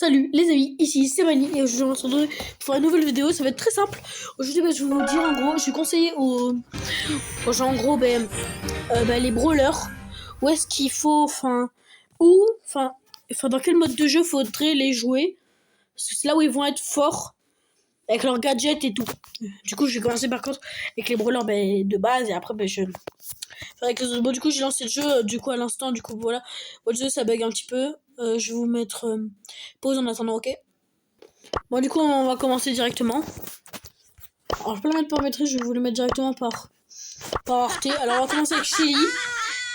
Salut les amis, ici c'est Mani et aujourd'hui on va se retrouver pour une nouvelle vidéo. Ça va être très simple. Aujourd'hui je vais vous dire en gros, je suis conseillé aux gens en gros les brawlers, où est-ce qu'il faut, dans quel mode de jeu faudrait les jouer, parce que c'est là où ils vont être forts avec leurs gadgets et tout. Du coup je vais commencer par contre avec les brawlers de base et après je avec les autres. Bon, du coup j'ai lancé le jeu du coup à l'instant, du coup voilà, votre jeu ça bug un petit peu. Je vais vous mettre pause en attendant, ok. Bon, du coup, on va commencer directement. Alors, je peux le mettre par maîtrise, je vais vous le mettre directement par Arte. Alors, on va commencer avec Shelly.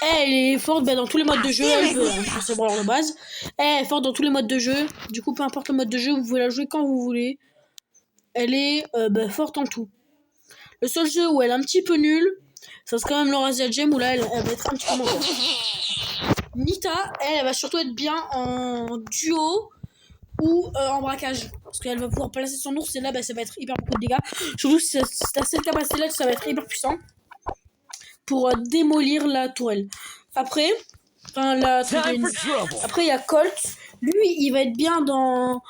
Elle est forte dans tous les modes de jeu. Elle veut, c'est bon, de base. Elle est forte dans tous les modes de jeu. Du coup, peu importe le mode de jeu, vous pouvez la jouer quand vous voulez. Elle est forte en tout. Le seul jeu où elle est un petit peu nulle, ça c'est quand même l'Eurasia Gem, où là, elle va être un petit peu moins forte. Nita, elle va surtout être bien en duo ou en braquage, parce qu'elle va pouvoir placer son ours et là ça va être hyper beaucoup de dégâts, surtout si t'as cette capacité là, ça va être hyper puissant pour démolir la tourelle. Après après il y a Colt, lui il va être bien dans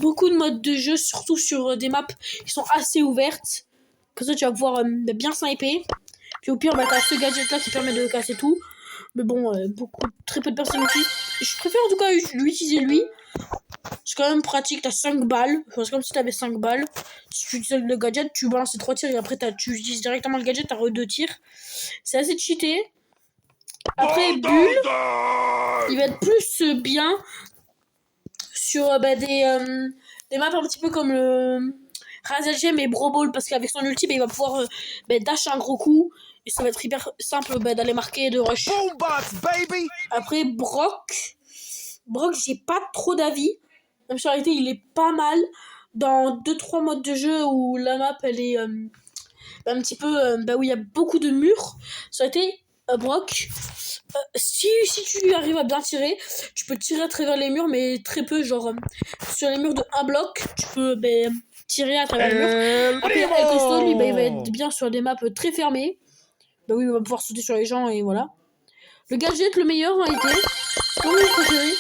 beaucoup de modes de jeu, surtout sur des maps qui sont assez ouvertes, comme ça tu vas pouvoir bien sniper, puis au pire t'as ce gadget là qui permet de casser tout, mais bon très peu de personnes l'utilisent. Je préfère en tout cas l'utiliser lui. C'est quand même pratique, t'as 5 balles. C'est comme si t'avais 5 balles. Si tu utilises le gadget, tu balances les 3 tirs et après tu utilises directement le gadget, t'as 2 tirs. C'est assez cheaté. Après, Bull, il va être plus bien sur des maps un petit peu comme le Razagem et Brawl Ball, parce qu'avec son ulti, il va pouvoir dash un gros coup. Et ça va être hyper simple d'aller marquer et de rush. Après, Brock, j'ai pas trop d'avis. Même si en réalité il est pas mal dans 2-3 modes de jeu où la map elle est un petit peu où il y a beaucoup de murs. Ça a été Brock, si tu arrives à bien tirer, tu peux tirer à travers les murs, mais très peu, genre sur les murs de un bloc tu peux tirer à travers les murs. Après El Costo, lui il va être bien sur des maps très fermées, oui, il va pouvoir sauter sur les gens et voilà. Le gadget le meilleur en réalité, c'est mon préféré.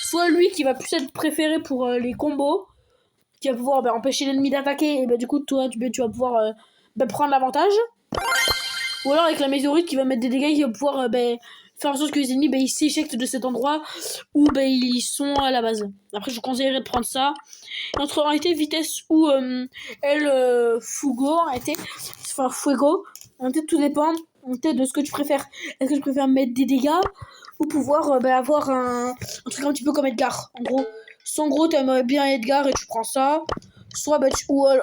Soit lui qui va plus être préféré pour les combos, qui va pouvoir empêcher l'ennemi d'attaquer, et du coup toi tu vas pouvoir prendre l'avantage. Ou alors avec la météorite qui va mettre des dégâts, qui va pouvoir faire en sorte que les ennemis ils s'éjectent de cet endroit où ils sont à la base. Après je vous conseillerais de prendre ça. Entre en réalité vitesse ou Fuego en réalité, enfin Fuego, en réalité tout dépend de ce que tu préfères. Est-ce que tu préfères mettre des dégâts ou pouvoir avoir un truc un petit peu comme Edgar. En gros, soit en gros t'aimerais bien Edgar et tu prends ça, soit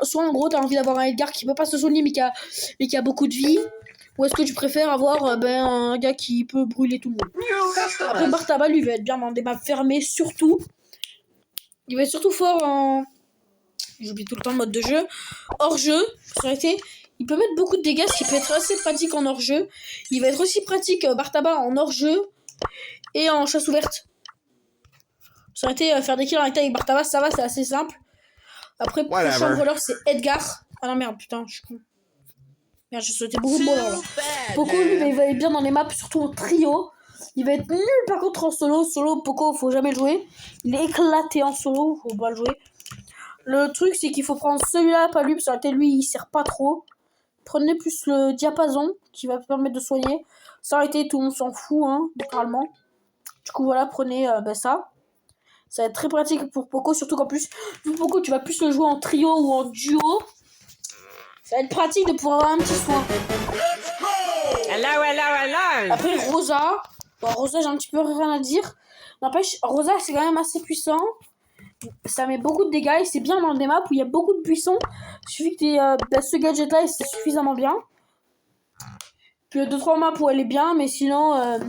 soit en gros t'as envie d'avoir un Edgar qui peut pas se soigner mais qui a beaucoup de vie, ou est-ce que tu préfères avoir un gars qui peut brûler tout le monde. Après Bartaba lui va être bien dans des maps fermées, surtout il va être surtout fort en, j'oublie tout le temps le mode de jeu, hors jeu. Ça aurait été, il peut mettre beaucoup de dégâts, ce qui peut être assez pratique en hors jeu. Il va être aussi pratique Bartaba en hors jeu et en chasse ouverte. Ça aurait été faire des kills en réalité avec Bartaba, ça va, c'est assez simple. Après, prochain voleur, c'est Edgar. Ah non, merde, putain, je suis con. Merde, j'ai sauté beaucoup de voleurs là. Poco, lui, il va être bien dans les maps, surtout en trio. Il va être nul par contre en solo. Solo, Poco, faut jamais le jouer. Il est éclaté en solo, faut pas le jouer. Le truc, c'est qu'il faut prendre celui-là, pas lui, parce que lui, il sert pas trop. Prenez plus le diapason, qui va permettre de soigner. Ça aurait été, tout le monde s'en fout, hein, littéralement. Du coup, voilà, prenez ça. Ça va être très pratique pour Poco, surtout qu'en plus, vu Poco, tu vas plus le jouer en trio ou en duo. Ça va être pratique de pouvoir avoir un petit soin. Hello. Après, Rosa. Bon, Rosa, j'ai un petit peu rien à dire. N'empêche, Rosa, c'est quand même assez puissant. Ça met beaucoup de dégâts et c'est bien dans des maps où il y a beaucoup de buissons. Il suffit que ce gadget-là, c'est suffisamment bien. Puis il y a 2-3 maps où elle est bien, mais sinon,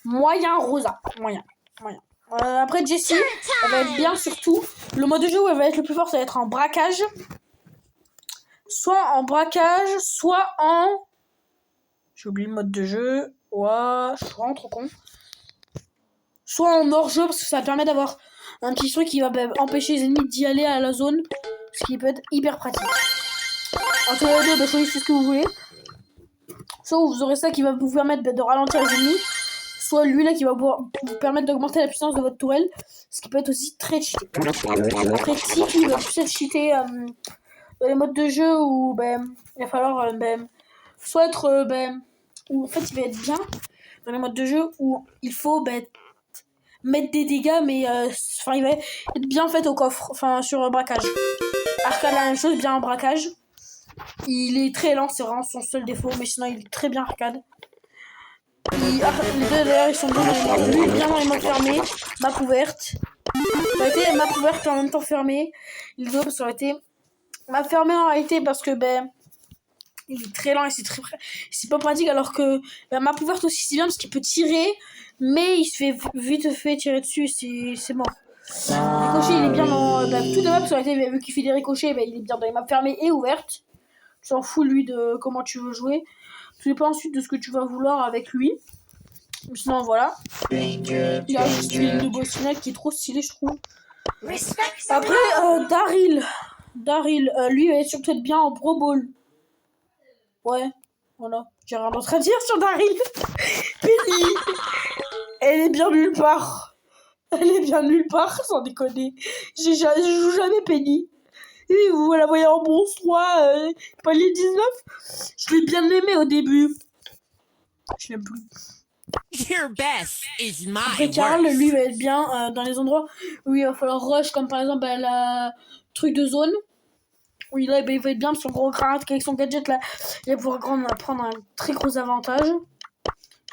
moyen Rosa. Moyen. Après Jessie, elle va être bien surtout. Le mode de jeu où elle va être le plus fort, ça va être en braquage. Soit en braquage, soit en... J'ai oublié le mode de jeu. Ouah, je suis vraiment trop con. Soit en hors-jeu, parce que ça permet d'avoir un petit truc qui va empêcher les ennemis d'y aller à la zone. Ce qui peut être hyper pratique. Entre les deux, choisissez ce que vous voulez. Soit vous aurez ça qui va vous permettre de ralentir les ennemis. soit lui là qui va pouvoir vous permettre d'augmenter la puissance de votre tourelle, ce qui peut être aussi très cheaté. Après, si il va plus être cheaté dans les modes de jeu où il va falloir soit être où en fait il va être bien dans les modes de jeu où il faut mettre des dégâts, mais il va être bien fait au coffre, sur braquage. Arcade la même chose, bien en braquage. Il est très lent, c'est vraiment son seul défaut, mais sinon il est très bien arcade. Les deux d'ailleurs ils sont bien dans les modes, lui bien dans les modes fermés, map ouverte. Ça a été map ouverte en même temps fermée. Les deux ça aurait été map fermée en réalité parce que il est très lent et c'est pas pratique, alors que la map ouverte aussi c'est bien parce qu'il peut tirer, mais il se fait vite tirer dessus, c'est mort. Ricochet il est bien dans toutes les maps sur été vu qu'il fait des ricochets, il est bien dans les maps fermées et ouvertes. Tu s'en fous lui de comment tu veux jouer. Tout dépend ensuite de ce que tu vas vouloir avec lui. Sinon voilà. Il y a juste l'île de boss final qui est trop stylé je trouve. Après Daryl, lui il va surtout être bien en Pro Bowl. Ouais, voilà. J'ai rien d'autre à dire sur Daryl. Penny, elle est bien nulle part. Elle est bien nulle part, sans déconner. Je joue jamais Penny. Et vous la voyez en bronze 3, palier 19. Je l'ai bien aimé au début. Je l'aime plus. Après Karl, lui va être bien dans les endroits où il va falloir rush, comme par exemple la truc de zone. Où il va être bien parce son gros crâne avec son gadget là, il va pouvoir prendre un très gros avantage.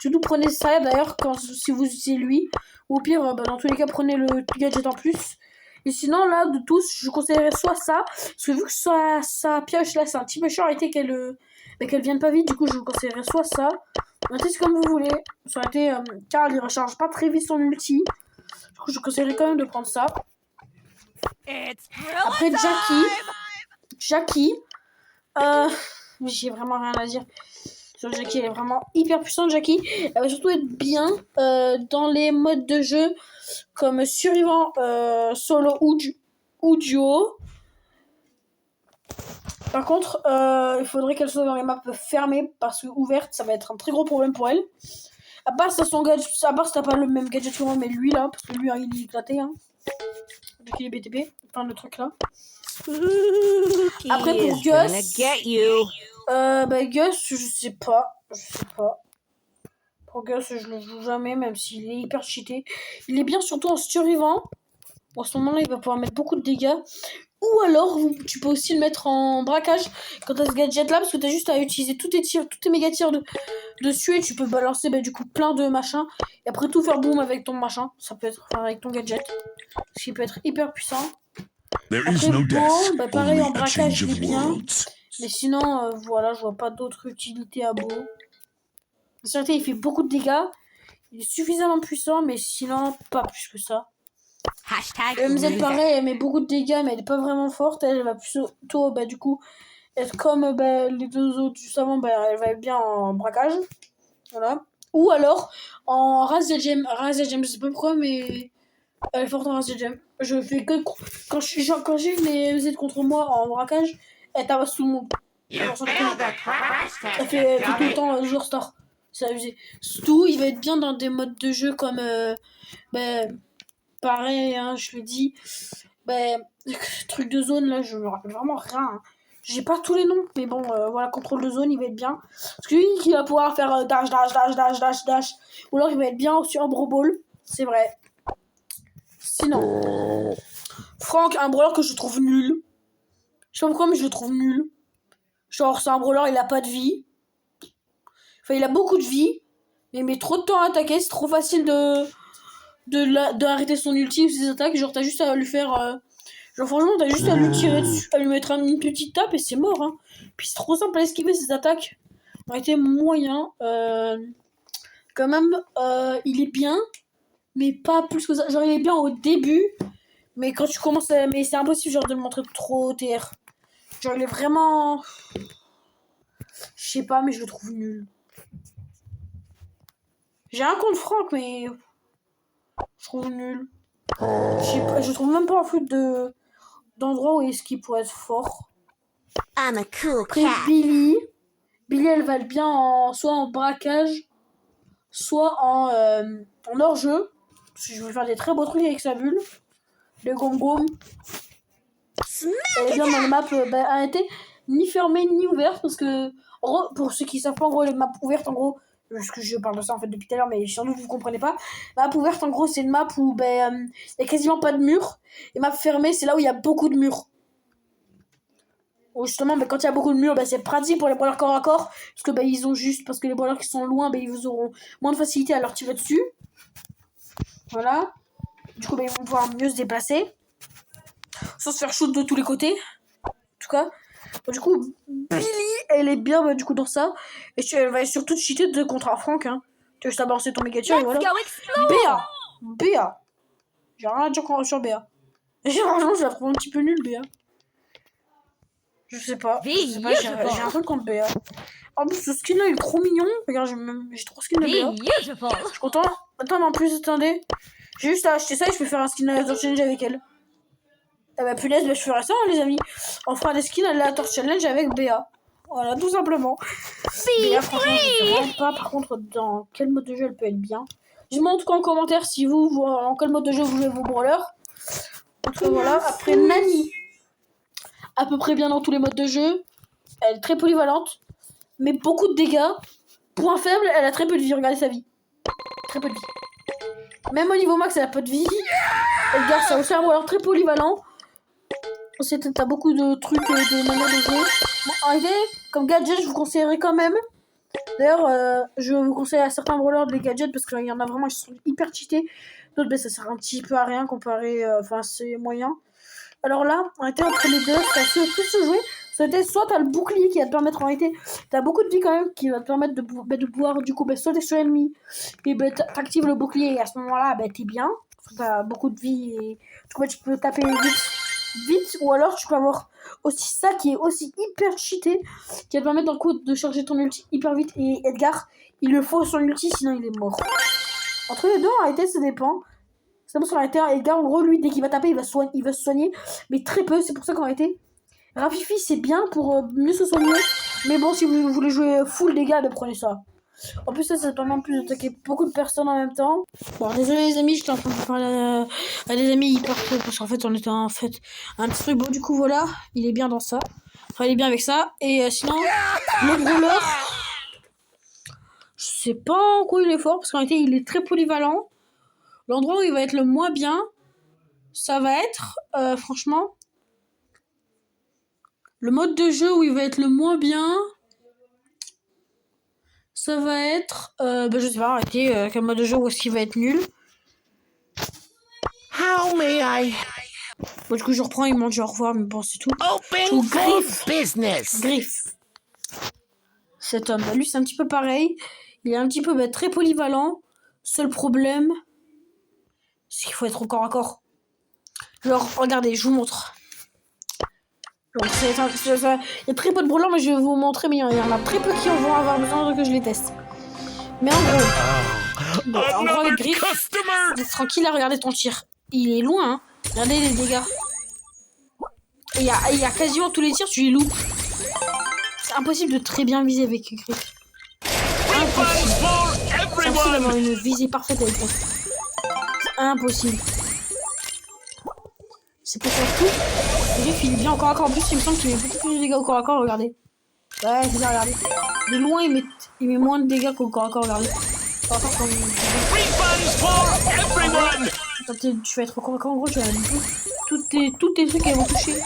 Surtout prenez ça d'ailleurs si vous utilisez lui. Ou au pire, dans tous les cas, prenez le gadget en plus. Et sinon, là, de tous, je conseillerais soit ça, parce que vu que sa pioche là, c'est un petit peu chiant, arrêtez qu'elle vienne pas vite, du coup, je vous conseillerais soit ça. C'est comme vous voulez. Ça aurait été Karl, il recharge pas très vite son ulti. Du coup, je vous conseillerais quand même de prendre ça. Après, Jackie, j'ai vraiment rien à dire sur Jackie, elle est vraiment hyper puissante. Jackie, elle va surtout être bien dans les modes de jeu comme survivant, solo ou duo. Par contre, il faudrait qu'elle soit dans les maps fermées parce que ouvertes, ça va être un très gros problème pour elle. À part si t'as pas le même gadget que moi, mais lui là, parce que lui il est éclaté, hein. Donc il est BTP, enfin le truc là. Après pour Gus, Gus, je sais pas. Pour Gus, je le joue jamais, même s'il est hyper cheaté. Il est bien surtout en survivant. En ce moment-là, il va pouvoir mettre beaucoup de dégâts. Ou alors, tu peux aussi le mettre en braquage quand t'as ce gadget-là, parce que t'as juste à utiliser tous tes méga tirs dessus, et tu peux balancer du coup plein de machins. Et après tout faire boum avec ton machin. Ça peut être avec ton gadget. Ce qui peut être hyper puissant. Après, pareil en braquage, il est bien. Mais sinon, voilà, je vois pas d'autre utilité à Beau. Certes, il fait beaucoup de dégâts. Il est suffisamment puissant, mais sinon, pas plus que ça. MZ, pareil, elle met beaucoup de dégâts, mais elle est pas vraiment forte. Elle va plutôt, du coup, être comme les deux autres juste avant. Elle va être bien en braquage. Voilà. Ou alors, en race de gemme. Race de gemme, je sais pas pourquoi, mais elle est forte en race de gemme. Je fais que quand j'ai les MZ contre moi en braquage, elle tabasse tout le monde. Elle fait tout le temps joueur star. C'est abusé. Surtout, il va être bien dans des modes de jeu comme pareil, hein, je le dis. Truc de zone, là, je me rappelle vraiment rien. Hein. J'ai pas tous les noms, mais bon, voilà, contrôle de zone, il va être bien. Parce que lui, il va pouvoir faire dash, dash, dash, dash, dash, dash. Ou alors, il va être bien aussi en bro ball. C'est vrai. Sinon, Franck, un brawler que je trouve nul. Je sais pas pourquoi, mais je le trouve nul. Genre, c'est un brawler, il a pas de vie. Enfin, il a beaucoup de vie. Mais il met trop de temps à attaquer, c'est trop facile d'arrêter son ulti ou ses attaques. Genre, t'as juste à lui faire... Genre, franchement, t'as juste à lui tirer dessus, à lui mettre une petite tape et c'est mort, hein. Puis c'est trop simple à esquiver ses attaques. Il aurait été moyen. Quand même, il est bien, mais pas plus que ça. Genre, il est bien au début, mais quand tu commences à... Mais c'est impossible, genre, de le montrer trop TR. Genre, il est vraiment... Je sais pas, mais je le trouve nul. J'ai un compte Franck, mais... Je trouve nul. Je trouve même pas en fait d'endroit où est-ce qu'il pourrait être fort. Après Billy, elle va être bien soit en braquage, soit en hors-jeu. Parce que je vais faire des très beaux trucs avec sa bulle. Le gom-gom. Elle est bien dans les maps elle était ni fermée ni ouverte. Parce que, en gros, pour ceux qui savent pas, en gros, les maps ouvertes, en gros, parce que je parle de ça en fait depuis tout à l'heure, mais sans doute vous comprenez pas. Map ouverte, en gros, c'est une map où il y a quasiment pas de murs. Et map fermée, c'est là où il y a beaucoup de murs. Ou justement, quand il y a beaucoup de murs, c'est pratique pour les brawlers corps à corps. Parce que parce que les brawlers qui sont loin, ils auront moins de facilité à leur tirer dessus. Voilà. Du coup, ils vont pouvoir mieux se déplacer. Sans se faire shoot de tous les côtés. En tout cas. Du coup, Billy, elle est bien du coup dans ça. Et elle va surtout te cheater de contre un Franck. Hein. Tu veux juste balancer ton méga tir et voilà. Béa. J'ai rien à dire sur Béa. Franchement, je la trouve un petit peu nulle, Béa. Je sais pas. J'ai un truc contre Béa. En plus, ce skin là il est trop mignon. Regarde, j'ai trop skin de Béa. Je suis content. Attends, mais en plus, attendez. J'ai juste à acheter ça et je peux faire un skin Aléatoire Challenge avec elle. Ah bah punaise, je ferai ça, hein, les amis. On fera des skins Aléatoire Challenge avec Béa. Voilà, tout simplement. Béa, franchement, je sais vraiment pas. Par contre, dans quel mode de jeu elle peut être bien. Dis-moi en tout cas en commentaire si vous, en quel mode de jeu vous voulez vos brawlers. En tout cas, voilà. Après, Nani. À peu près bien dans tous les modes de jeu. Elle est très polyvalente. Mais beaucoup de dégâts. Point faible, elle a très peu de vie. Regardez sa vie. Très peu de vie. Même au niveau max, elle a peu de vie. Elle garde ça aussi un brawler très polyvalent. T'as beaucoup de trucs de manière de jouer. Bon, arrêtez, comme gadget, je vous conseillerais quand même. D'ailleurs, je vous conseille à certains brawlers des gadgets parce qu'il y en a vraiment qui sont hyper cheatés. D'autres, ça sert un petit peu à rien comparé. Enfin, c'est moyen. Alors là, arrêtez entre les deux, ça peut se jouer. Soit t'as le bouclier qui va te permettre, en réalité, t'as beaucoup de vie quand même qui va te permettre de pouvoir du coup sauter sur l'ennemi. Et t'actives le bouclier et à ce moment-là, t'es bien. T'as beaucoup de vie et du coup, tu peux taper vite. Ou alors tu peux avoir aussi ça qui est aussi hyper cheaté, qui va te permettre dans le coup de charger ton ulti hyper vite. Et Edgar, il le faut son ulti, sinon il est mort. Entre les deux, en réalité, ça dépend. C'est bon, sur la réalité, Edgar, en gros, lui, dès qu'il va taper, il va se soigner, mais très peu. C'est pour ça qu'en réalité, Rafifi, c'est bien pour mieux se soigner. Mais bon, si vous voulez jouer full dégâts, prenez ça. En plus, ça permet en plus d'attaquer beaucoup de personnes en même temps. Bon, désolé les amis, j'étais en train de parler à des amis hyper trop parce qu'en fait, on était en fait un petit truc. Bon, du coup, voilà, il est bien dans ça. Enfin, il est bien avec ça. Et sinon, le brawler, je sais pas en quoi il est fort parce qu'en réalité, il est très polyvalent. L'endroit où il va être le moins bien, ça va être, franchement, le mode de jeu où il va être le moins bien, ça va être, je sais pas, arrêtez, quel mode de jeu où est-ce qu'il va être nul. How may I? Bon, du coup, je reprends, il m'a dit au revoir, mais bon, c'est tout. Open for business. Griff. Cet homme, lui, c'est un petit peu pareil. Il est un petit peu très polyvalent. Seul problème, c'est qu'il faut être au corps à corps. Genre, regardez, je vous montre. Donc, il y a très peu de brawlers, mais je vais vous montrer, mais il y en a très peu qui vont avoir besoin que je les teste. Mais en gros, en gros avec Griff, tranquille à regarder ton tir. Il est loin, hein. Regardez les dégâts. Et il y a quasiment tous les tirs, tu les loupes. C'est impossible de très bien viser avec Griff. Impossible. C'est impossible d'avoir une visée parfaite avec Griff. C'est impossible. C'est pour ça tout. Griff, il est bien encore à corps. En plus, il me semble qu'il met beaucoup plus de dégâts au corps à corps, regardez. Ouais, c'est ça, regardez. De loin, il met moins de dégâts qu'au corps à corps, regardez. Attends, tu vas être au corps à corps, en gros, tu vas tous tes trucs qui vont toucher.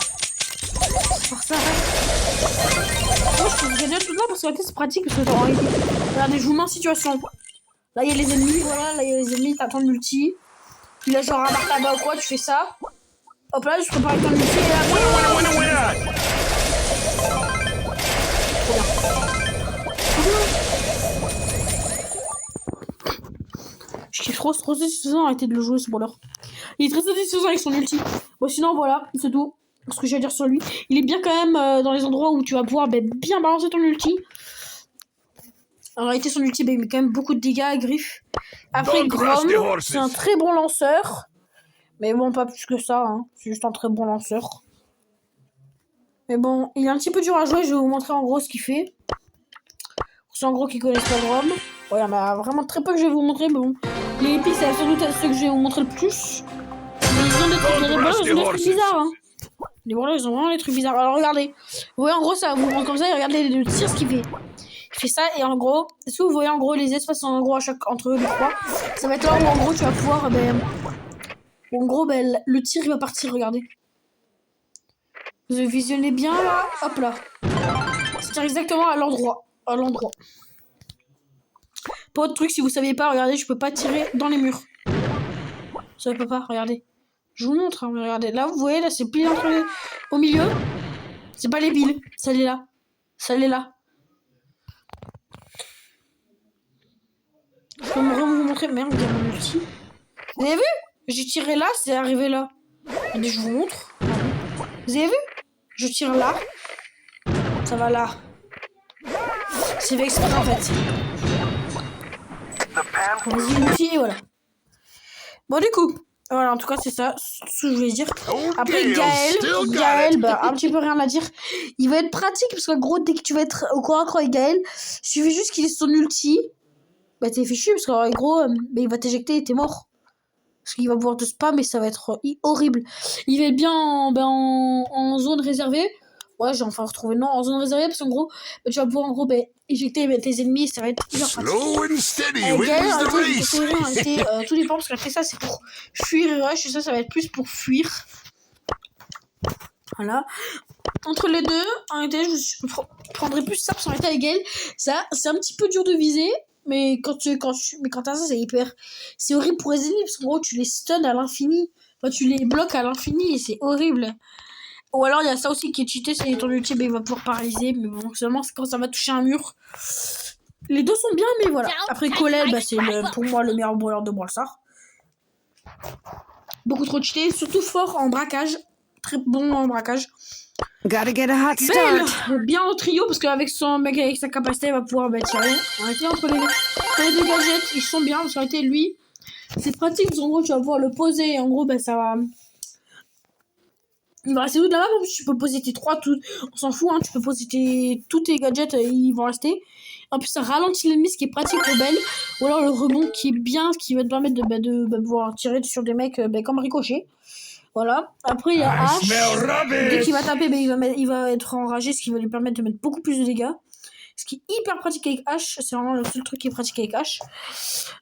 C'est pour ça, moi, je trouve gadget tout là parce que c'est pratique parce que t'as envie. Regardez, je vous mets en situation. Là, il y a les ennemis, voilà, là, il y a les ennemis, t'attends le multi. Puis là, genre, un marque là-bas ou quoi, tu fais ça. Hop là, je prépare ton multi et là. Je kiffe trop satisfaisant, arrêtez de le jouer ce brawler. Il est très satisfaisant avec son ulti. Bon, sinon, voilà, c'est tout. Ce que j'ai à dire sur lui. Il est bien quand même dans les endroits où tu vas pouvoir bien balancer ton ulti. En réalité, son ulti, il met quand même beaucoup de dégâts à Griff. Après, Grom, c'est un très bon lanceur. Mais bon, pas plus que ça, hein. C'est juste un très bon lanceur. Mais bon, il est un petit peu dur à jouer. Je vais vous montrer en gros ce qu'il fait. C'est en gros qui connaissent pas Grom. Bon, il y en a vraiment très peu que je vais vous montrer, mais bon. Les épices, c'est sans doute ceux que je vais vous montrer le plus. Mais ils ont des trucs, ils ont des trucs bizarres, hein. Les brawlers, ils ont vraiment des trucs bizarres. Alors, regardez. Vous voyez, en gros, ça vous montre comme ça, et regardez le tir, ce qu'il fait. Il fait ça, et en gros, est-ce que vous voyez, en gros, les espaces, en gros, entre les trois, ça va être là où, en gros, tu vas pouvoir, en gros, le tir, il va partir, regardez. Vous visionnez bien, là. Hop, là. C'est exactement à l'endroit. Pas autre truc, si vous saviez pas, regardez, je peux pas tirer dans les murs. Ça peut pas, regardez. Je vous montre, hein, regardez. Là, vous voyez, là, c'est pile au milieu. C'est pas les piles, ça l'est là. Ça l'est là. Je peux vous montrer. Merde, il y a mon ulti. Vous avez vu? J'ai tiré là, c'est arrivé là. Regardez, je vous montre. Vous avez vu? Je tire là. Ça va là. C'est fait exprès en fait. Vas-y, l'outil, et voilà. Bon, du coup, voilà, en tout cas, c'est ça ce que je voulais dire. Après, Gaël, bah, un petit peu rien à dire. Il va être pratique, parce qu'en gros, dès que tu vas être au corps à corps avec Gaël, il suffit juste qu'il ait son ulti. Bah, t'es fichu, parce qu'en gros, bah, il va t'éjecter et t'es mort. Parce qu'il va pouvoir te spam, et ça va être horrible. Il va être bien en zone réservée. Ouais, j'ai enfin retrouvé le nom en zone réservée, parce qu'en gros, bah, tu vas pouvoir en gros éjecter tes ennemis, ça va être hyper pratique. Tout dépend, parce qu'après ça, c'est pour fuir et rush, et ça va être plus pour fuir. Voilà. Entre les deux, en réalité, je prendrais plus ça, parce qu'en réalité, avec Gaël, ça, c'est un petit peu dur de viser. Mais quand t'as ça, c'est horrible pour les ennemis, parce qu'en gros, tu les stuns à l'infini. Enfin, tu les bloques à l'infini, et c'est horrible. Ou alors, il y a ça aussi qui est cheaté, c'est ton ulti, il va pouvoir paralyser, mais bon, seulement quand ça va toucher un mur. Les deux sont bien, mais voilà. Après, Colette, bah, c'est pour moi le meilleur brawler de Brawl Stars. Beaucoup trop cheaté, surtout fort en braquage. Très bon en braquage. Gotta get a hot start. Bien en trio, parce qu'avec son mec, avec sa capacité, il va pouvoir tirer. Entre les deux gadgets, ils sont bien, parce qu'en réalité, lui, c'est pratique, parce qu'en gros, tu vas pouvoir le poser, et en gros, bah, ça va... Il va rester tout de là-bas, tu peux poser tes trois, on s'en fout, hein, tu peux poser tous tes gadgets, ils vont rester. En plus, ça ralentit l'ennemi, ce qui est pratique pour Belle. Ou alors le rebond qui est bien, ce qui va te permettre de pouvoir tirer sur des mecs comme Ricochet. Voilà. Après, il y a Ash. Dès qu'il va taper, il va être enragé, ce qui va lui permettre de mettre beaucoup plus de dégâts. Ce qui est hyper pratique avec Ash, c'est vraiment le seul truc qui est pratique avec Ash.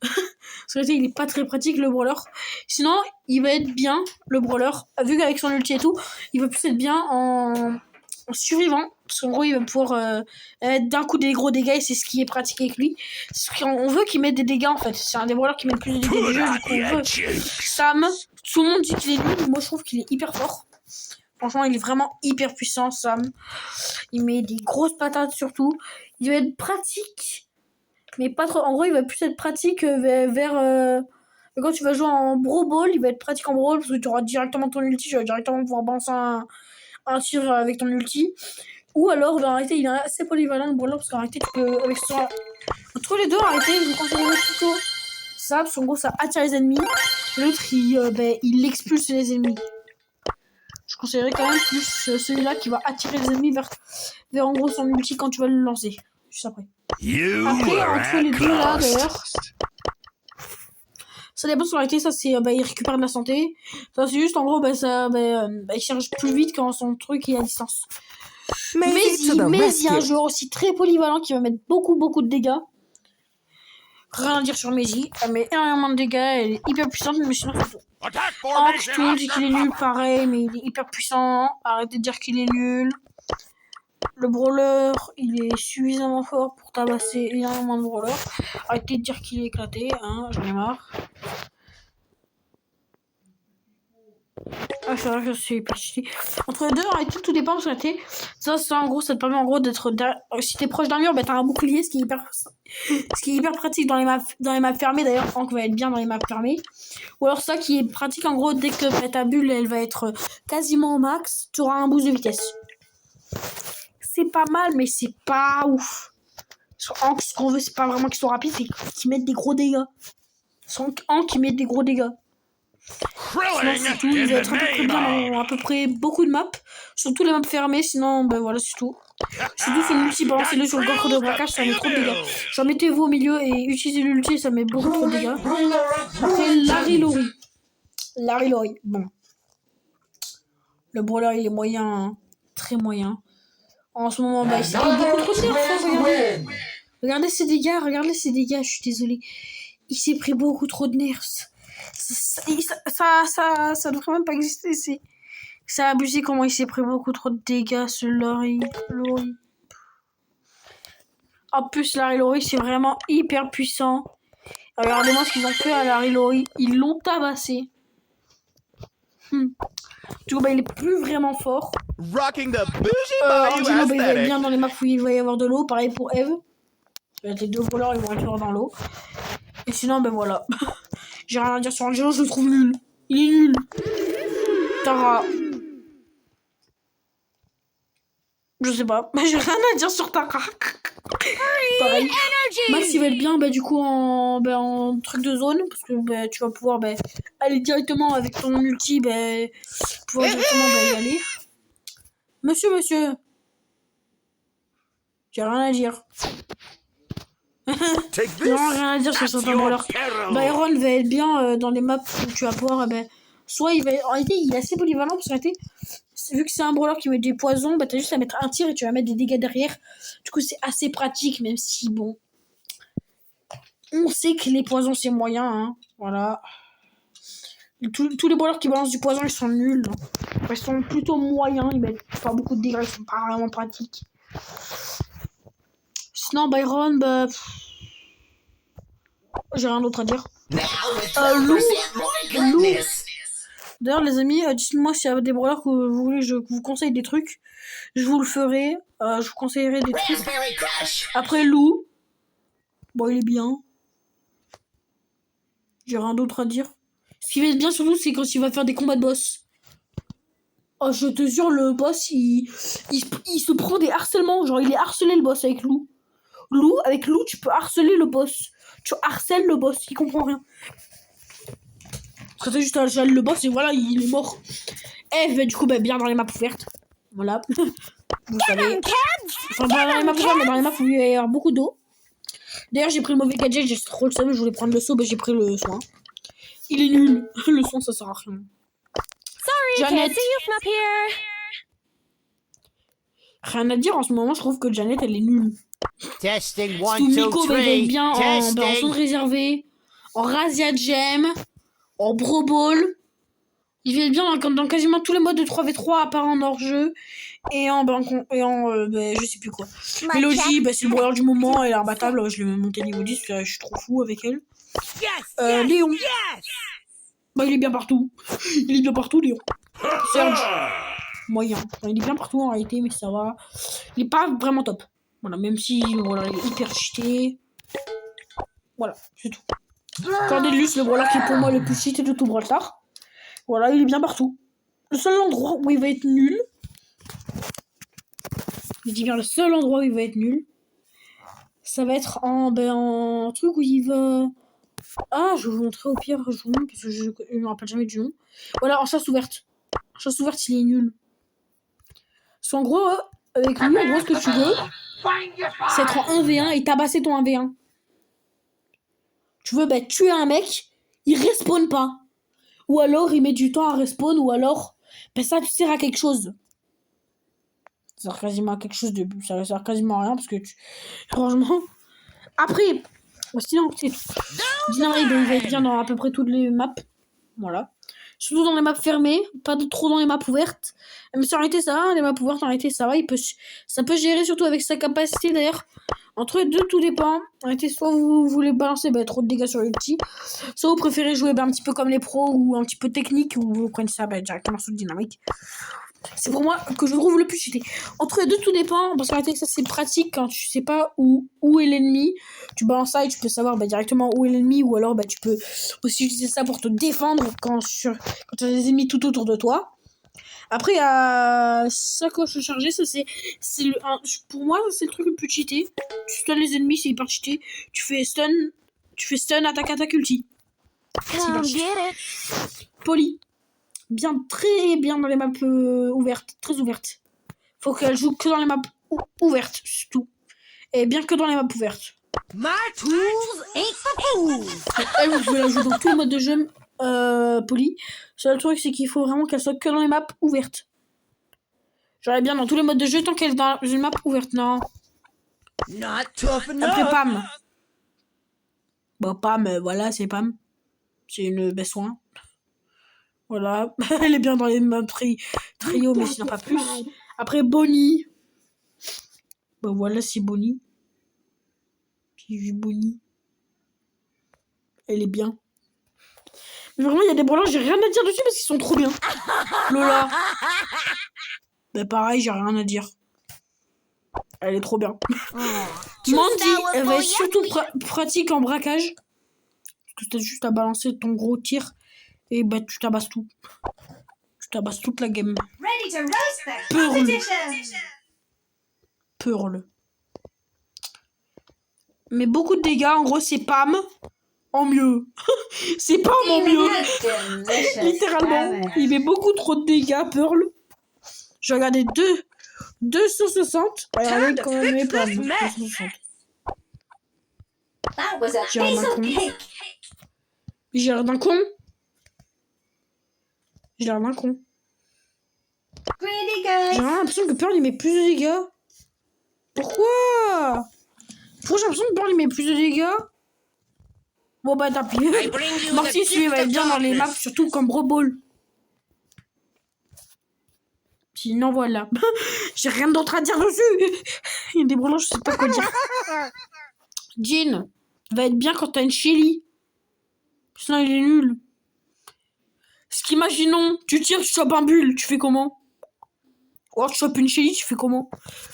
Parce que il est pas très pratique le brawler. Sinon, il va être bien le brawler, vu qu'avec son ulti et tout, il va plus être bien en survivant. Parce qu'en gros, il va pouvoir mettre d'un coup des gros dégâts, et c'est ce qui est pratique avec lui. On veut qu'il mette des dégâts en fait. C'est un des brawlers qui met plus de dégâts du jeu, du coup on veut. Sam, tout le monde dit qu'il est nul, moi je trouve qu'il est hyper fort. Franchement, il est vraiment hyper puissant, Sam. Il met des grosses patates surtout. Il va être pratique, mais pas trop. En gros, il va plus être pratique vers quand tu vas jouer en Brawl Ball, il va être pratique en Brawl, parce que tu auras directement ton ulti, tu vas directement pouvoir balancer un tir avec ton ulti. Ou alors, en réalité, il est assez polyvalent le Brawler, parce qu'en réalité, tu peux, avec ça, entre les deux, en réalité, je vous conseille plutôt ça, parce qu'en gros, ça attire les ennemis. L'autre, il expulse les ennemis. Je conseillerais quand même plus celui-là qui va attirer les ennemis vers en gros son ulti quand tu vas le lancer. Juste après. Après, entre les deux là, d'ailleurs, ça dépend sur la réalité, ça c'est il récupère de la santé. Ça c'est juste en gros il charge plus vite quand son truc est à distance. Mais il y a un joueur aussi très polyvalent qui va mettre beaucoup de dégâts. Rien à dire sur Maisy, elle met énormément de dégâts, elle est hyper puissante, mais sinon c'est tout. Hank, tout le monde dit qu'il est nul, pareil, mais il est hyper puissant. Arrêtez de dire qu'il est nul. Le brawler, il est suffisamment fort pour tabasser énormément de brawlers. Arrêtez de dire qu'il est éclaté, hein, j'en ai marre. Ah, c'est vrai que c'est hyper cheaté. Entre les deux, arrêtez, tout dépend parce que ça en gros, ça te permet en gros d'être si t'es proche d'un mur, t'as un bouclier, ce qui est hyper pratique dans les maps fermées. D'ailleurs, Hank va être bien dans les maps fermées. Ou alors ça qui est pratique en gros, dès que ta bulle elle va être quasiment au max, tu auras un boost de vitesse. C'est pas mal, mais c'est pas ouf. Sur Hank, ce qu'on veut, c'est pas vraiment qu'il soit rapide, c'est qu'il mette des gros dégâts. Sur Hank, qui met des gros dégâts. Sinon, c'est tout. Il va être à peu près bien dans à peu près beaucoup de maps. Surtout les maps fermées, sinon, voilà, c'est tout. Surtout sur le multi, balancez-le sur le coffre de braquage, ça met trop de dégâts. Genre mettez-vous au milieu et utilisez l'ulti, ça met beaucoup trop de dégâts. Après, Larry Lori. Larry Lori, bon. Le brawler, il est moyen, hein. Très moyen. En ce moment, bah, il s'est pris beaucoup trop de nerfs, regardez. Regardez ses dégâts, je suis désolée. Il s'est pris beaucoup trop de nerfs. Ça devrait même pas exister, c'est abusé comment il s'est pris beaucoup trop de dégâts, ce Lori. En plus, Larry Lori, c'est vraiment hyper puissant. Regardez-moi ce qu'ils ont fait à Larry Lori. Ils l'ont tabassé. Du coup, bah, il est plus vraiment fort. Rocking the bougie Angelo, bah, il va être bien dans les maps où il va y avoir de l'eau. Pareil pour Eve. Les deux voleurs, ils vont être forts dans l'eau. Et sinon, ben voilà. J'ai rien à dire sur Angelo, je le trouve nul. Il est nul. Tara. Je sais pas. J'ai rien à dire sur Tara. Pareil. Max, il va être bien, bah, du coup, en truc de zone. Parce que bah, tu vas pouvoir aller directement avec ton ulti. Pouvoir directement y aller. Monsieur. J'ai rien à dire. Non, rien à dire sur certains brawlers. Byron va être bien dans les maps où tu vas pouvoir. Soit il va. En réalité, il est assez polyvalent parce qu'en réalité, vu que c'est un brawler qui met des poisons, t'as juste à mettre un tir et tu vas mettre des dégâts derrière. Du coup, c'est assez pratique, même si bon. On sait que les poisons c'est moyen, hein. Voilà. Tous les brawlers qui balancent du poison, ils sont nuls. Ils sont plutôt moyens, ils mettent pas beaucoup de dégâts, ils sont pas vraiment pratiques. Sinon, Byron, j'ai rien d'autre à dire. Lou. D'ailleurs, les amis, dites-moi s'il y a des brawlers que vous voulez que je vous conseille des trucs. Je vous le ferai. Je vous conseillerai des trucs. Après, Lou. Bon, il est bien. J'ai rien d'autre à dire. Ce qui va être bien sur Lou, c'est quand il va faire des combats de boss. Oh, je te jure, le boss, il se prend des harcèlements. Genre, il est harcelé, le boss, avec Lou. Avec Lou, tu peux harceler le boss. Tu harcèles le boss, il comprend rien. Quand t'as juste harcelé le boss et voilà, il est mort. Eve, du coup, bien dans les maps ouvertes. Voilà. Vous savez. Enfin, pas dans les maps ouvertes, mais dans les maps où il va y avoir beaucoup d'eau. D'ailleurs, j'ai pris le mauvais gadget, j'ai trop le seum, je voulais prendre le saut, j'ai pris le soin. Il est nul. Le soin, ça sert à rien. Janet. Rien à dire en ce moment, je trouve que Janet, elle est nulle. Testing Miko va être bien en zone réservée, en Razia Gem, en Bro Ball. Il va être bien dans quasiment tous les modes de 3v3 à part en hors-jeu et je sais plus quoi. Mélodie, c'est le brawler du moment, elle est imbattable, je l'ai monté niveau 10 parce que je suis trop fou avec elle. Léon. Il est bien partout. Léon. Serge. Moyen. Il est bien partout en réalité, mais ça va. Il est pas vraiment top. Voilà, même si voilà, il est hyper cheaté. Voilà, c'est tout. Cordelius, le brawler qui est pour moi le plus cheaté de tout Brawl Stars. Voilà, il est bien partout. Le seul endroit où il va être nul. Je dis bien le seul endroit où il va être nul. Ça va être en truc où il va. Ah, je vais vous montrer au pire, parce que je ne me rappelle jamais du nom. Voilà, en chasse ouverte. En chasse ouverte, il est nul. Parce qu'en gros, avec lui, en gros, ce que tu veux, c'est être en 1v1 et tabasser ton 1v1. Tu veux tuer un mec, il respawn pas. Ou alors, il met du temps à respawn, ou alors, ça sert à quelque chose. Ça sert quasiment à quelque chose de... Ça sert quasiment à rien, parce que franchement... Après, sinon, c'est tout. Dynamite, il va être bien dans à peu près toutes les maps. Voilà. Surtout dans les maps fermées, pas trop dans les maps ouvertes. Mais en réalité, ça va, les maps ouvertes, en réalité, ça va. Ça peut gérer, surtout avec sa capacité, d'ailleurs. Entre les deux, tout dépend. En réalité, soit vous voulez balancer trop de dégâts sur l'ulti, soit vous préférez jouer un petit peu comme les pros, ou un petit peu technique, ou vous prenez ça directement sous le dynamique. C'est pour moi que je trouve le plus cheaté. Entre les deux, tout dépend. Parce qu'en réalité, ça, c'est pratique quand tu sais pas où est l'ennemi. Tu balances ça et tu peux savoir directement où est l'ennemi. Ou alors, tu peux aussi utiliser ça pour te défendre quand tu as des ennemis tout autour de toi. Après, sacoche chargée, ça, pour moi, c'est le truc le plus cheaté. Tu stuns les ennemis, c'est hyper cheaté. Tu fais stun, attaque, ulti. Poli. Très bien dans les maps ouvertes, très ouvertes. Faut qu'elle joue que dans les maps ouvertes, c'est tout. Et bien que dans les maps ouvertes. My tools ain't for fools. Elle, vous pouvez la jouer dans tout le mode de jeu poli. Le seul truc, c'est qu'il faut vraiment qu'elle soit que dans les maps ouvertes. J'aurais bien dans tous les modes de jeu tant qu'elle est dans une map ouverte. Non. Not tough enough. Après Pam. Bon, Pam, voilà, c'est Pam. C'est une besoin. Voilà. Elle est bien dans les maps trio, mais sinon pas plus. Après Bonnie. Bon, voilà, c'est Bonnie. J'ai vu Bonnie. Elle est bien. Mais vraiment, il y a des brawlers, j'ai rien à dire dessus parce qu'ils sont trop bien. Lola. Bah pareil, j'ai rien à dire. Elle est trop bien. Mandy, elle va être surtout pratique en braquage. Parce que t'as juste à balancer ton gros tir. Et bah tu tabasses tout. Tu tabasses toute la game. Ready to roast the Pearl. competition. Pearl. Mais beaucoup de dégâts, en gros c'est Pam en mieux. C'est Pam en mieux. Littéralement. Il met beaucoup trop de dégâts, Pearl. J'ai regardé 260. Regardez quand même Pam. 260. That was a J'ai un piece of con. cake. J'ai l'air d'un con. J'ai l'air d'un con. Pretty J'ai good. vraiment l'impression que Pearl il met plus de dégâts. Pourquoi j'ai l'impression que Pearl il met plus de dégâts. Bon bah tant pis. Mortis lui va être bien dans les maps, surtout comme Brawl Ball. Sinon voilà. J'ai rien d'autre à dire dessus. Il y a des brûlants, je sais pas quoi dire. Jean va être bien quand t'as une Shelly. Sinon il est nul. Parce qu'imaginons, tu tires, tu chopes un bulle, tu fais comment? Ou alors tu chopes une Shelly, tu fais comment?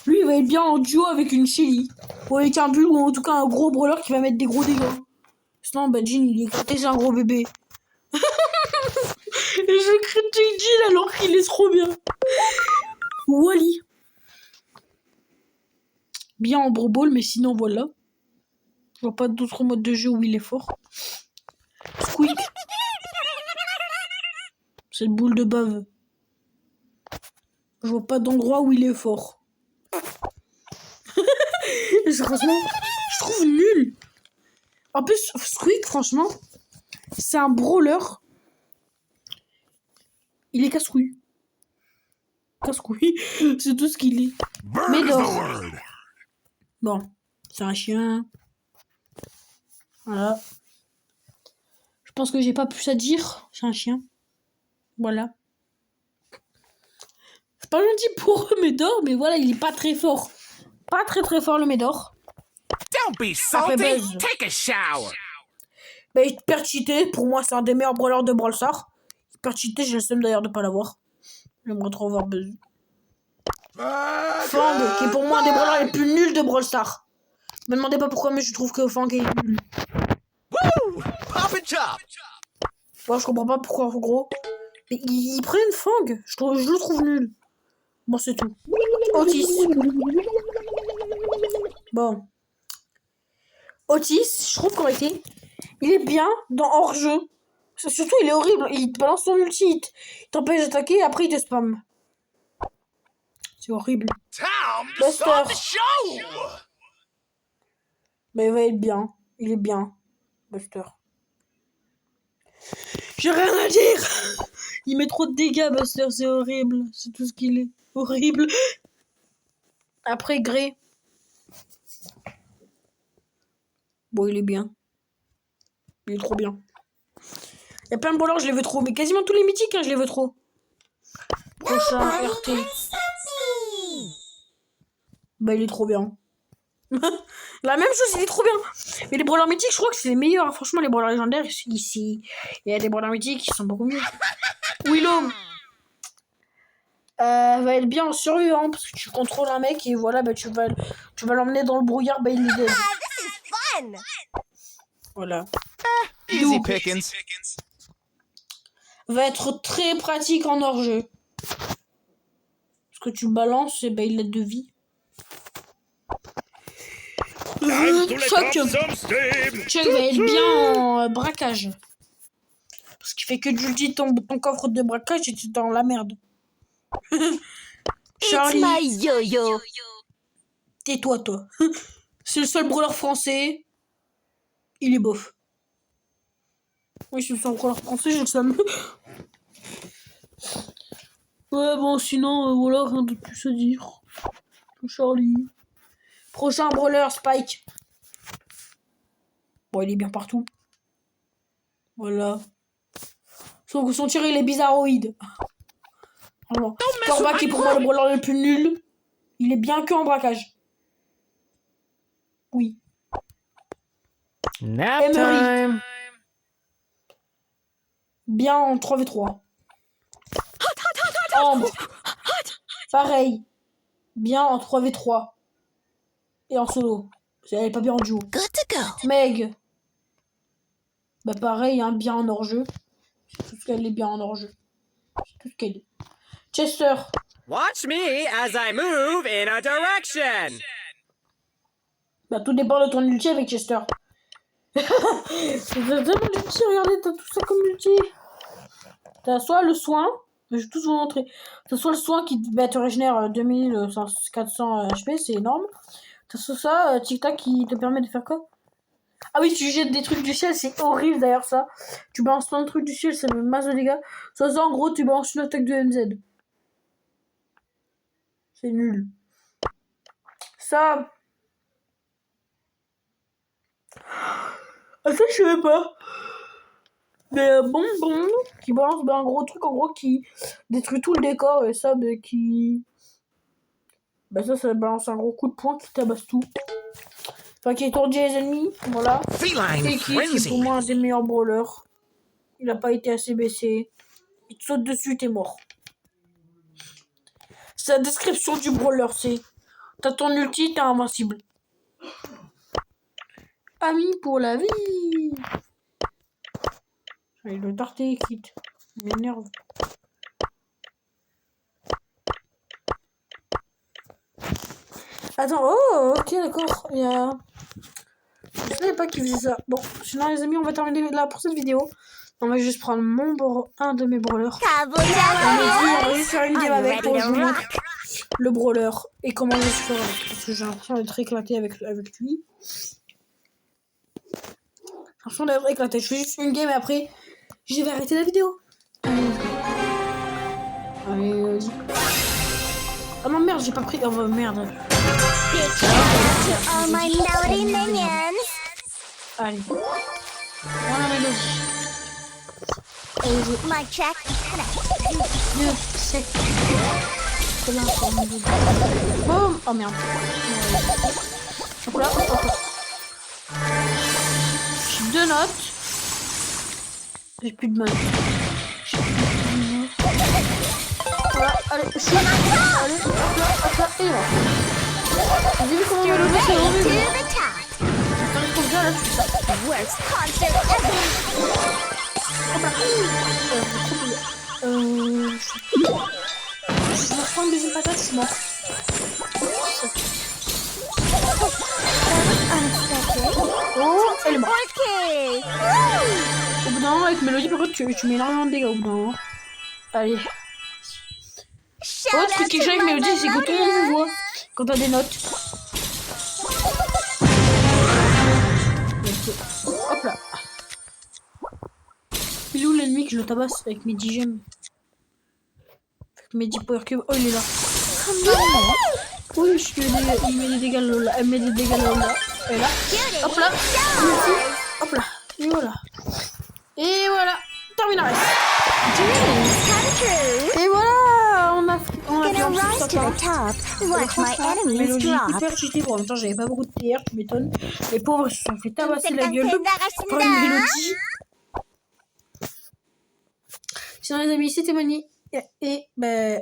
Lui il va être bien en duo avec une Shelly. Ou avec un bulle, ou en tout cas un gros brawler qui va mettre des gros dégâts. Sinon bah Jean il est éclaté, c'est un gros bébé. Et je critique Jean alors qu'il est trop bien. Wally. Bien en Brawl Ball, mais sinon voilà. Je vois pas d'autres modes de jeu où il est fort. Squeak. C'est le boule de bave. Je vois pas d'endroit où il est fort. Franchement, je trouve nul. En plus, Squeak, franchement, c'est un brawler. Il est casse-couille. Casse-couille, c'est tout ce qu'il est. Médor. Bon, c'est un chien. Voilà. Je pense que j'ai pas plus à dire. C'est un chien. Voilà. C'est pas gentil pour eux, Médor, mais voilà, il est pas très fort. Pas très très fort, le Médor. Don't be Après salty. Buzz. Take a shower. Bah, il perd cheaté. Pour moi, c'est un des meilleurs brawlers de Brawl Stars. Il perd cheaté, j'ai le seum d'ailleurs de pas l'avoir. J'aimerais trop voir Buzz. Fang, qui est pour moi un des brawlers les plus nuls de Brawl Stars. Me demandez pas pourquoi, mais je trouve que Fang est nul. Woo! Pop and chop. Moi, je comprends pas pourquoi, en gros. Mais ils prennent Fang. Je le trouve nul. Bon, c'est tout. Otis. Bon. Otis, je trouve qu'en réalité, il est bien dans hors-jeu. Surtout, il est horrible. Il te balance son ulti, il t'empêche d'attaquer et après il te spam. C'est horrible. Time to start the Buster. show. Mais il va être bien. Il est bien. Buster. J'ai rien à dire. Il met trop de dégâts, Buster. C'est horrible. C'est tout ce qu'il est. Horrible. Après, Grey. Bon, il est bien. Il est trop bien. Il y a plein de brawlers, je les veux trop. Mais quasiment tous les mythiques, hein, je les veux trop. Prochain, RT. Bah, il est trop bien. La même chose, il est trop bien. Mais les brawlers mythiques, je crois que c'est les meilleurs. Franchement, les brawlers légendaires, ici, il y a des brawlers mythiques qui sont beaucoup mieux. Willow. Va être bien en survivant parce que tu contrôles un mec et voilà, bah, tu vas l'emmener dans le brouillard, bah, il est dead. Voilà. Easy Doug. pickings. Va être très pratique en hors-jeu. Parce que tu le balances et bah, il a de vie. Chuck. Chuck va être bien en braquage. Parce qu'il fait que du ulti ton coffre de braquage et tu es dans la merde. Charlie. yo-yo. Tais-toi, toi. C'est le seul brawler français. Il est bof. Oui, c'est le seul brawler français, j'ai le seum. Ouais, bon, sinon, voilà, rien de plus à dire. Charlie. Prochain brawler, Spike. Bon, il est bien partout. Voilà. Sauf que son tir, il est bizarroïde. Vraiment. Corbac est pour moi le brawler le plus nul. Il est bien que en braquage. Oui. Nap Emery. time. Bien en 3v3. Ambre. Pareil. Bien en 3v3. Et en solo. Elle est pas bien en duo. Good to go. Meg. Bah pareil, hein, bien en hors-jeu. C'est tout ce qu'elle est bien en hors-jeu. C'est tout ce qu'elle est. Chester. Watch me as I move in a direction. Bah tout dépend de ton ulti avec Chester. T'as tellement d'ulti, regardez, t'as tout ça comme ulti. T'as soit le soin, je vais tous vous montrer. T'as soit le soin qui te régénère 2400 HP, c'est énorme. T'as soit ça, tic-tac qui te permet de faire quoi? Ah oui, tu jettes des trucs du ciel, c'est horrible d'ailleurs ça. Tu balances plein de trucs du ciel, ça me masse de dégâts. Soit ça, en gros, tu balances une attaque de MZ. C'est nul. Ça... Ah ça, je savais pas. Mais bon, qui balance un gros truc, en gros, qui détruit tout le décor, et ça, bah, qui... Bah ça balance un gros coup de poing qui tabasse tout. Enfin, qui étourdit les ennemis, voilà. Feline Et qui est pour moi un des meilleurs brawlers. Il a pas été assez baissé. Il te saute dessus, t'es mort. C'est la description du brawler, c'est... T'as ton ulti, t'es invincible. Ami pour la vie. Et le darté quitte. Il m'énerve. Attends, oh, ok, d'accord. Il y a... Je savais pas qu'il faisait ça. Bon, sinon les amis, on va terminer là pour cette vidéo. On va juste prendre un de mes brawlers. On va juste faire une game avec pour je vous montre le brawler et comment je suis avec. Parce que j'ai l'impression d'être éclaté avec lui. J'ai l'impression d'être éclaté. Je fais juste une game et après, je vais arrêter la vidéo. Allez, vas-y. Ah non, merde, j'ai pas pris. Oh merde. All my melody minions. Allez. Voilà, mélodie. My check. C'est là, boum. Oh merde. Hop là, hop là. J'ai 2 notes. J'ai plus de mal. Voilà, allez, je suis. Allez, hop là, et là. Vous avez vu comment mélodie c'est horrible? To the top. J'arrive trop bien là, je fais ça. Worst concert ever. Je me prends une deuxième patate, je suis mort. Oh, elle est morte. Okay. Au bout d'un moment, avec Mélodie, par contre, tu mets énormément de dégâts au bout d'un moment. Allez. Shout Autre truc out qui est to chiant avec my Mélodie, c'est que tout le monde vous voit quand t'as des notes. Hop là. Il est où l'ennemi que je le tabasse avec mes 10 gemmes? Avec mes 10 power cubes. Oh, il est là. Oui, il met des dégâts là. Elle met des dégâts là. Et là. Hop là. Hop là. Et voilà. Et voilà. Terminaris. Et voilà. On a fait Gonna un petit rise to sapin. the top. Watch my enemies Mélodie drop. hyper cheatée. Bon, en même temps, j'avais pas beaucoup de TR, tu m'étonnes. Les pauvres, ils se sont fait tabasser la gueule par une Mélodie. Sinon, les amis, c'était Mani. Et ben.